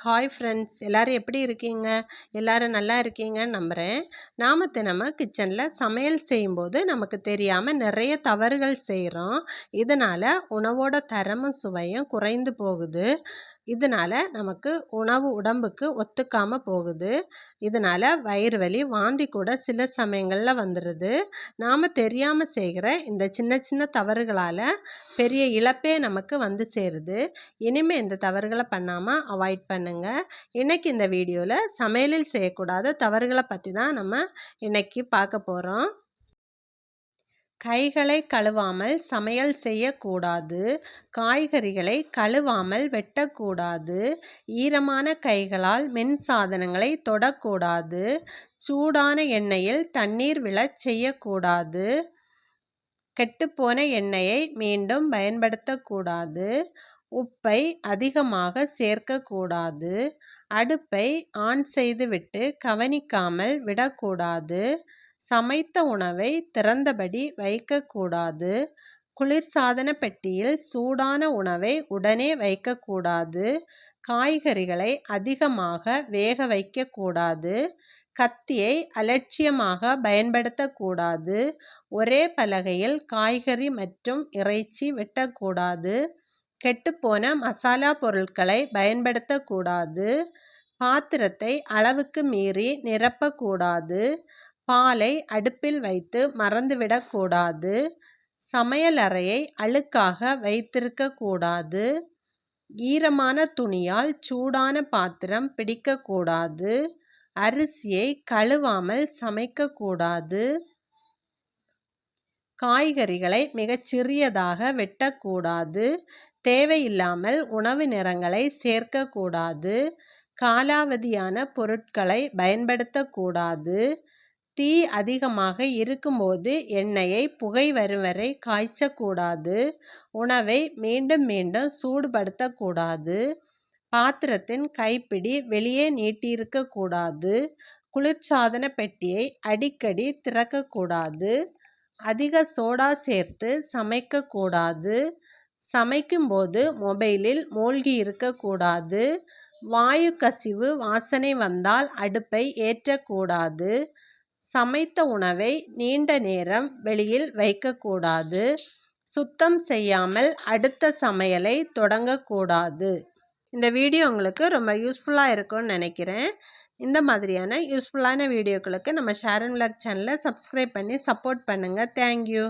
Hi friends, எல்லோரும் எப்படி இருக்கீங்க? எல்லோரும் நல்லா இருக்கீங்கன்னு நம்புகிறேன். நாம் தினமும் கிச்சனில் சமையல் செய்யும்போது நமக்கு தெரியாமல் நிறைய தவறுகள் செய்கிறோம். இதனால் உணவோட தரமும் சுவையும் குறைந்து போகுது. இதனால் நமக்கு உணவு உடம்புக்கு ஒத்துக்காமல் போகுது. இதனால் வயிறு வலி, வாந்தி கூட சில சமயங்களில் வந்துடுது. நாம் தெரியாமல் செய்கிற இந்த சின்ன சின்ன தவறுகளால் பெரிய இழப்பே நமக்கு வந்து சேருது. இனிமேல் இந்த தவறுகளை பண்ணாமல் அவாய்ட் பண்ணுங்கள். இன்றைக்கி இந்த வீடியோவில் சமையலில் செய்யக்கூடாத தவறுகளை பற்றி தான் நம்ம இன்றைக்கி பார்க்க போகிறோம். கைகளை கழுவாமல் சமையல் செய்யக்கூடாது. காய்கறிகளை கழுவாமல் வெட்டக்கூடாது. ஈரமான கைகளால் மின் சாதனங்களை தொடக்கூடாது. சூடான எண்ணெயில் தண்ணீர் விழச் செய்யக்கூடாது. கெட்டுப்போன எண்ணெயை மீண்டும் பயன்படுத்தக்கூடாது. உப்பை அதிகமாக சேர்க்கக்கூடாது. அடுப்பை ஆன் செய்துவிட்டு கவனிக்காமல் விடக்கூடாது. சமைத்த உணவை திறந்தபடி வைக்கக்கூடாது. குளிர்சாதன பெட்டியில் சூடான உணவை உடனே வைக்கக்கூடாது. காய்கறிகளை அதிகமாக வேக வைக்கக்கூடாது. கத்தியை அலட்சியமாக பயன்படுத்தக்கூடாது. ஒரே பலகையில் காய்கறி மற்றும் இறைச்சி வெட்டக்கூடாது. கெட்டுப்போன மசாலா பொருட்களை பயன்படுத்தக்கூடாது. பாத்திரத்தை அளவுக்கு மீறி நிரப்பக்கூடாது. பாலை அடுப்பில் வைத்து மறந்துவிடக்கூடாது. சமையலறையை அழுக்காக வைத்திருக்கக்கூடாது. ஈரமான துணியால் சூடான பாத்திரம் பிடிக்கக்கூடாது. அரிசியை கழுவாமல் சமைக்கக்கூடாது. காய்கறிகளை மிகச் சிறியதாக வெட்டக்கூடாது. தேவையில்லாமல் உணவு நிறங்களை சேர்க்கக்கூடாது. காலாவதியான பொருட்களை பயன்படுத்தக்கூடாது. தீ அதிகமாக இருக்கும்போது எண்ணெயை புகை வரும் வரை காய்ச்சக்கூடாது. உணவை மீண்டும் மீண்டும் சூடுபடுத்தக்கூடாது. பாத்திரத்தின் கைப்பிடி வெளியே நீட்டியிருக்கக்கூடாது. குளிர்சாதன பெட்டியை அடிக்கடி திறக்கக்கூடாது. அதிக சோடா சேர்த்து சமைக்கக்கூடாது. சமைக்கும்போது மொபைலில் மூழ்கி இருக்கக்கூடாது. வாயு கசிவு வாசனை வந்தால் அடுப்பை ஏற்றக்கூடாது. சமைத்த உணவை நீண்ட நேரம் வெளியில் வைக்கக்கூடாது. சுத்தம் செய்யாமல் அடுத்த சமையலை தொடங்கக்கூடாது. இந்த வீடியோ உங்களுக்கு ரொம்ப யூஸ்ஃபுல்லாக இருக்கும்னு நினைக்கிறேன். இந்த மாதிரியான யூஸ்ஃபுல்லான வீடியோக்களுக்கு நம்ம ஷேர் அண்ட் விலாக் சேனலை சப்ஸ்கிரைப் பண்ணி சப்போர்ட் பண்ணுங்கள். தேங்க்யூ.